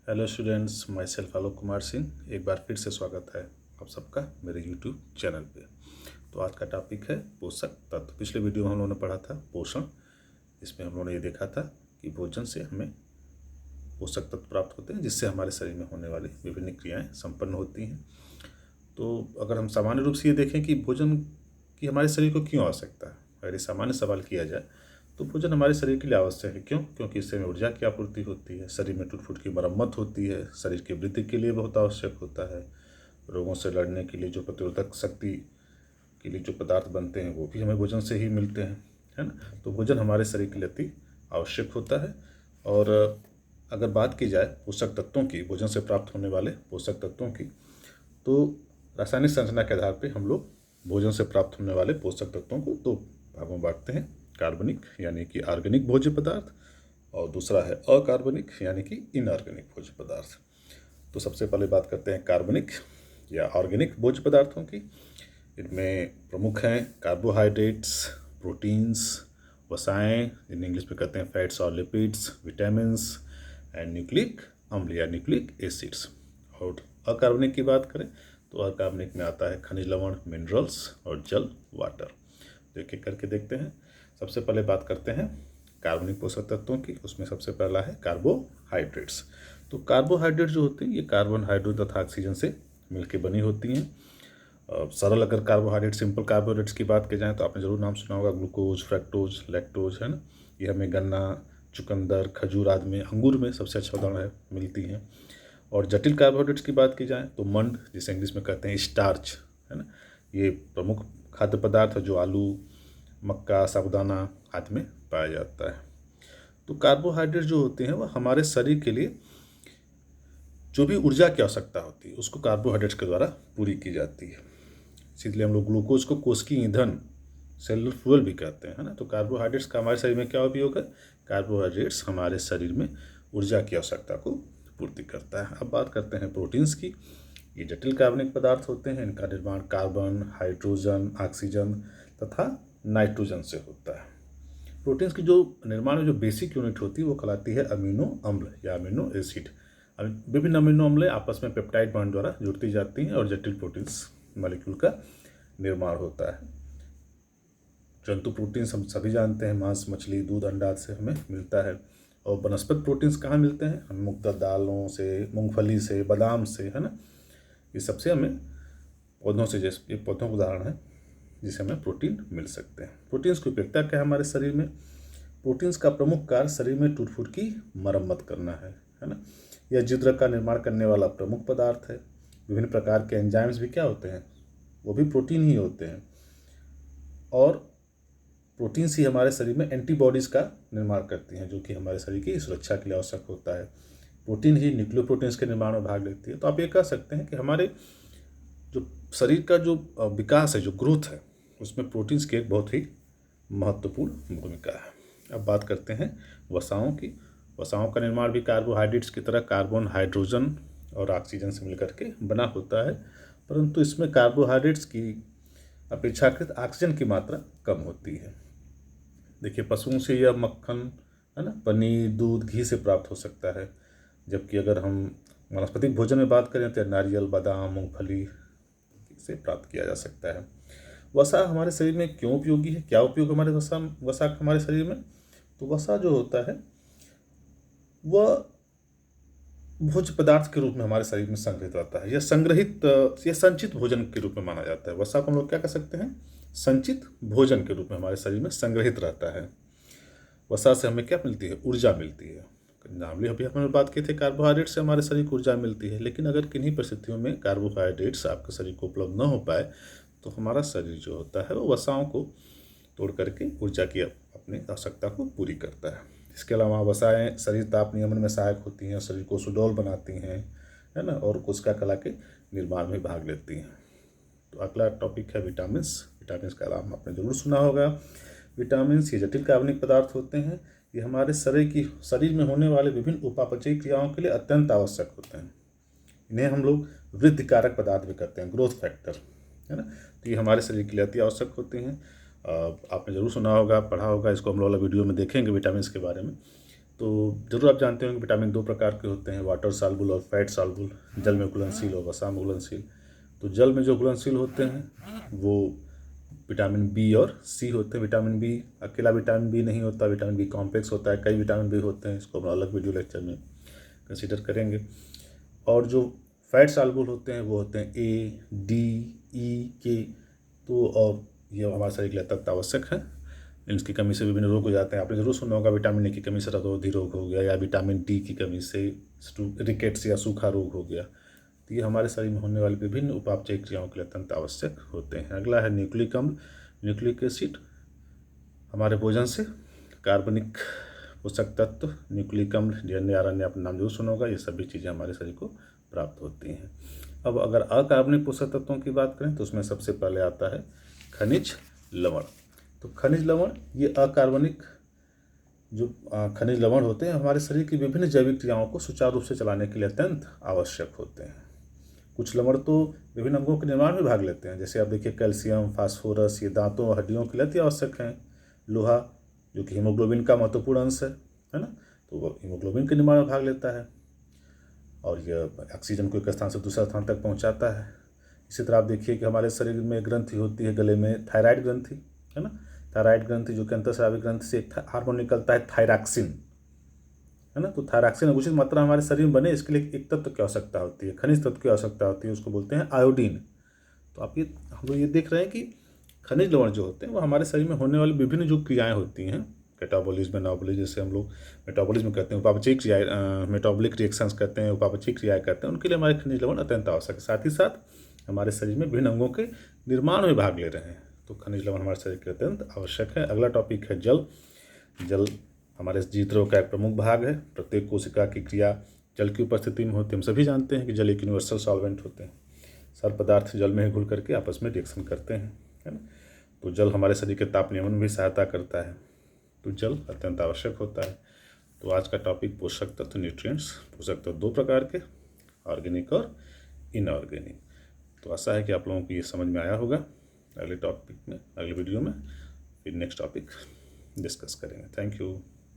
Hello students, my self Alok Kumar Singh. एक बार फिर से स्वागत है आप सबका मेरे यूट्यूब चैनल पे। तो आज का टॉपिक है पोषक तत्व। पिछले वीडियो में हम लोगों ने पढ़ा था पोषण। इसमें हम लोगों ने ये देखा था कि भोजन से हमें पोषक तत्व प्राप्त होते हैं जिससे हमारे शरीर में होने वाली विभिन्न क्रियाएँ संपन्न होती हैं। तो अगर हम सामान्य रूप से ये देखें कि भोजन की हमारे शरीर को क्यों आवश्यकता है, अगर ये सामान्य सवाल किया जाए तो भोजन हमारे शरीर के लिए आवश्यक है। क्यों? क्योंकि इससे हमें ऊर्जा की आपूर्ति होती है, शरीर में टूट फूट की मरम्मत होती है, शरीर की वृद्धि के लिए बहुत आवश्यक होता है। रोगों से लड़ने के लिए जो प्रतिरोधक शक्ति के लिए जो पदार्थ बनते हैं वो भी हमें भोजन से ही मिलते हैं, है ना। तो भोजन हमारे शरीर के लिए अति आवश्यक होता है। और अगर बात की जाए पोषक तत्वों की, भोजन से प्राप्त होने वाले पोषक तत्वों की, तो रासायनिक संरचना के आधार पर हम लोग भोजन से प्राप्त होने वाले पोषक तत्वों को दो भागों में बांटते हैं। कार्बनिक यानी कि ऑर्गेनिक भोज्य पदार्थ, और दूसरा है अकार्बनिक यानी कि इनऑर्गेनिक भोज्य पदार्थ। तो सबसे पहले बात करते हैं कार्बनिक या ऑर्गेनिक भोज्य पदार्थों की। इनमें प्रमुख हैं कार्बोहाइड्रेट्स, प्रोटीन्स, वसाएं जिन्हें इंग्लिश में कहते हैं फैट्स और लिपिड्स, विटामिन्स एंड न्यूक्लिक अम्ल या न्यूक्लिक एसिड्स। और अकार्बनिक की बात करें तो अकार्बनिक में आता है खनिज लवण, मिनरल्स और जल, वाटर। तो एक एक करके देखते हैं। सबसे पहले बात करते हैं कार्बनिक पोषक तत्वों की। उसमें सबसे पहला है कार्बोहाइड्रेट्स। तो कार्बोहाइड्रेट जो होते हैं ये कार्बन, हाइड्रोजन तथा ऑक्सीजन से मिलकर बनी होती हैं। सरल अगर कार्बोहाइड्रेट, सिंपल कार्बोहाइड्रेट्स की बात की जाए तो आपने जरूर नाम सुना होगा ग्लूकोज, फ्रक्टोज, लैक्टोज, है ना। ये हमें गन्ना, चुकंदर, खजूर आदि में, अंगूर में सबसे अच्छा उदाहरण है, मिलती हैं। और जटिल कार्बोहाइड्रेट्स की बात की जाए तो मंड, जिसे इंग्लिश में कहते हैं स्टार्च, है ना, ये प्रमुख खाद्य पदार्थ है जो आलू, मक्का, साबूदाना आदि में पाया जाता है। तो कार्बोहाइड्रेट जो होते हैं वह हमारे शरीर के लिए जो भी ऊर्जा की आवश्यकता होती है उसको कार्बोहाइड्रेट्स के द्वारा पूरी की जाती है। इसलिए हम लोग ग्लूकोज को कोशिकीय ईंधन, सेलुलर फ्यूल भी कहते हैं, है ना। तो कार्बोहाइड्रेट्स का हमारे शरीर में क्या उपयोग है? कार्बोहाइड्रेट्स हमारे शरीर में ऊर्जा की आवश्यकता को पूर्ति करता है। अब बात करते हैं प्रोटीन्स की। ये जटिल कार्बनिक पदार्थ होते हैं। इनका निर्माण कार्बन, हाइड्रोजन, ऑक्सीजन तथा नाइट्रोजन से होता है। प्रोटीन्स की जो निर्माण में जो बेसिक यूनिट होती है वो कहलाती है अमीनो अम्ल या अमीनो एसिड। विभिन्न अमीनो अम्ल आपस में पेप्टाइड बॉन्ड द्वारा जुड़ती जाती हैं और जटिल प्रोटीन्स मॉलिक्यूल का निर्माण होता है। जंतु प्रोटीन्स हम सभी जानते हैं, मांस, मछली, दूध, अंडा से हमें मिलता है। और वनस्पत प्रोटीन्स कहाँ मिलते हैं? हम मुख्यतः दालों से, मूंगफली से, बादाम से, है ना। ये सबसे हमें पौधों से, जैसे ये पौधों का उदाहरण है जिसे हमें प्रोटीन मिल सकते हैं। प्रोटीन्स की उपयोगिता क्या है हमारे शरीर में? प्रोटीन्स का प्रमुख कार्य शरीर में टूट फूट की मरम्मत करना है ना। यह जिद्र का निर्माण करने वाला प्रमुख पदार्थ है। विभिन्न प्रकार के एंजाइम्स भी क्या होते हैं? वो भी प्रोटीन ही होते हैं। और प्रोटीन्स ही हमारे शरीर में एंटीबॉडीज़ का निर्माण करती हैं जो कि हमारे शरीर की सुरक्षा के लिए आवश्यक होता है। प्रोटीन ही न्यूक्लियोप्रोटीन्स के निर्माण में भाग लेती है। तो आप ये कह सकते हैं कि हमारे जो शरीर का जो विकास है, जो ग्रोथ है, उसमें प्रोटीन्स की एक बहुत ही महत्वपूर्ण भूमिका है। अब बात करते हैं वसाओं की। वसाओं का निर्माण भी कार्बोहाइड्रेट्स की तरह कार्बन, हाइड्रोजन और ऑक्सीजन से मिलकर के बना होता है, परंतु इसमें कार्बोहाइड्रेट्स की अपेक्षाकृत ऑक्सीजन की मात्रा कम होती है। देखिए, पशुओं से यह मक्खन, है ना, पनीर, दूध, घी से प्राप्त हो सकता है। जबकि अगर हम वनस्पतिक भोजन में बात करें तो नारियल, बादाम, मूंगफली से प्राप्त किया जा सकता है। वसा हमारे शरीर में क्यों उपयोगी है? क्या उपयोग हमारे वसा का हमारे शरीर में? तो वसा जो होता है वह भोज्य पदार्थ के रूप में हमारे शरीर में संग्रहित रहता है। यह संचित भोजन के रूप में माना जाता है। वसा को हम लोग क्या कह सकते हैं? संचित भोजन के रूप में हमारे शरीर में संग्रहित रहता है। वसा से हमें क्या मिलती है? ऊर्जा मिलती है। नामली अभी हमने बात की थी कार्बोहाइड्रेट से हमारे शरीर को ऊर्जा मिलती है, लेकिन अगर किन्हीं परिस्थितियों में कार्बोहाइड्रेट्स आपके शरीर को उपलब्ध न हो पाए तो हमारा शरीर जो होता है वो वसाओं को तोड़ करके ऊर्जा की अपनी आवश्यकता को पूरी करता है। इसके अलावा वसाएं शरीर ताप नियमन में सहायक होती हैं, शरीर को सुडौल बनाती हैं, है ना, और कोशिका कला के निर्माण में भाग लेती हैं। तो अगला टॉपिक है विटामिन्स। विटामिन्स का नाम आपने जरूर सुना होगा। विटामिन्स ये जटिल कार्बनिक पदार्थ होते हैं। ये हमारे शरीर में होने वाले विभिन्न उपापचयी क्रियाओं के लिए अत्यंत आवश्यक होते हैं। इन्हें हम लोग वृद्धि कारक पदार्थ भी कहते हैं, ग्रोथ फैक्टर, है ना। तो ये हमारे शरीर के लिए अति आवश्यक होते हैं। आपने जरूर सुना होगा, पढ़ा होगा, इसको हम लोग वीडियो में देखेंगे विटामिन्स के बारे में। तो ज़रूर आप जानते होंगे विटामिन 2 प्रकार के होते हैं, वाटर सॉल्युबल और फैट सॉल्युबल, जल में घुलनशील और वसा में घुलनशील। तो जल में जो घुलनशील होते हैं वो विटामिन बी और सी होते हैं। विटामिन बी अकेला विटामिन बी नहीं होता, विटामिन बी कॉम्प्लेक्स होता है, कई विटामिन बी होते हैं, इसको हम अलग वीडियो लेक्चर में कंसिडर करेंगे। और जो फैट सॉल्युबल होते हैं वो होते हैं ए, डी, ई, के। तो और ये हमारे शरीर के लिए अत्यंत आवश्यक है। इनकी कमी से विभिन्न रोग हो जाते हैं। आपने जरूर सुना होगा विटामिन ए की कमी से हृदय रोग हो गया, या विटामिन डी की कमी से रिकेट्स या सूखा रोग हो गया। तो ये हमारे शरीर में होने वाली विभिन्न उपापचय क्रियाओं के लिए अत्यंत आवश्यक होते हैं। अगला है न्यूक्लिक अम्ल, न्यूक्लिक एसिड। हमारे भोजन से कार्बनिक पोषक तत्व, न्यूक्लिक अम्ल, डीएनए, आरएनए, आपने नाम जरूर सुना होगा, ये सभी चीज़ें हमारे शरीर को प्राप्त होती हैं। अब अगर अकार्बनिक पोषक तत्वों की बात करें तो उसमें सबसे पहले आता है खनिज लवण। तो खनिज लवण ये अकार्बनिक जो खनिज लवण होते हैं हमारे शरीर की विभिन्न जैविक क्रियाओं को सुचारू रूप से चलाने के लिए अत्यंत आवश्यक होते हैं। कुछ लवण तो विभिन्न अंगों के निर्माण में भाग लेते हैं, जैसे आप देखिए कैल्शियम, फास्फोरस, ये दांतों और हड्डियों के लिए अति आवश्यक हैं। लोहा जो कि हीमोग्लोबिन का महत्वपूर्ण अंश है ना, तो वो हीमोग्लोबिन के निर्माण में भाग लेता है और यह ऑक्सीजन को एक स्थान से दूसरे स्थान तक पहुंचाता है। इसी तरह आप देखिए कि हमारे शरीर में ग्रंथि होती है गले में, थायराइड ग्रंथि, है ना। थायराइड ग्रंथि जो कि अंतःस्रावी ग्रंथि से एक हार्मोन निकलता है थायरॉक्सिन, है ना। तो थायरॉक्सिन उचित मात्रा हमारे शरीर में बने, इसके लिए एक तत्व की आवश्यकता होती है, खनिज तत्व की आवश्यकता होती है, उसको बोलते हैं आयोडीन। तो आप ये हम लोग ये देख रहे हैं कि खनिज लवण जो होते हैं वो हमारे शरीर में होने वाली विभिन्न जो क्रियाएं होती हैं, कैटाबॉलिज्म, एनाबॉलिज्म, जैसे हम लोग मेटाबॉलिज्म कहते हैं, उपापचयी क्रियाएं, मेटाबॉलिक रिएक्शंस कहते हैं, उपापचयी क्रियाएं कहते हैं, उनके लिए हमारे खनिज लवण अत्यंत आवश्यक है। साथ ही साथ हमारे शरीर में विभिन्न अंगों के निर्माण में भाग ले रहे हैं, तो खनिज लवण हमारे शरीर के अत्यंत आवश्यक है। अगला टॉपिक है जल। जल हमारे जीवद्रव्य का एक प्रमुख भाग है। प्रत्येक कोशिका की क्रिया जल की उपस्थिति में होती है। हम सभी जानते हैं कि जल एक यूनिवर्सल सॉल्वेंट होते हैं, सारे पदार्थ जल में ही घुल करके आपस में रिएक्शन करते हैं, है ना। तो जल हमारे शरीर के ताप नियमन में भी सहायता करता है, तो जल अत्यंत आवश्यक होता है। तो आज का टॉपिक पोषक तत्व, न्यूट्रिएंट्स। पोषक तत्व दो प्रकार के, ऑर्गेनिक और इनऑर्गेनिक। तो आशा है कि आप लोगों को ये समझ में आया होगा। अगले टॉपिक में, अगले वीडियो में फिर नेक्स्ट टॉपिक डिस्कस करेंगे। Thank you.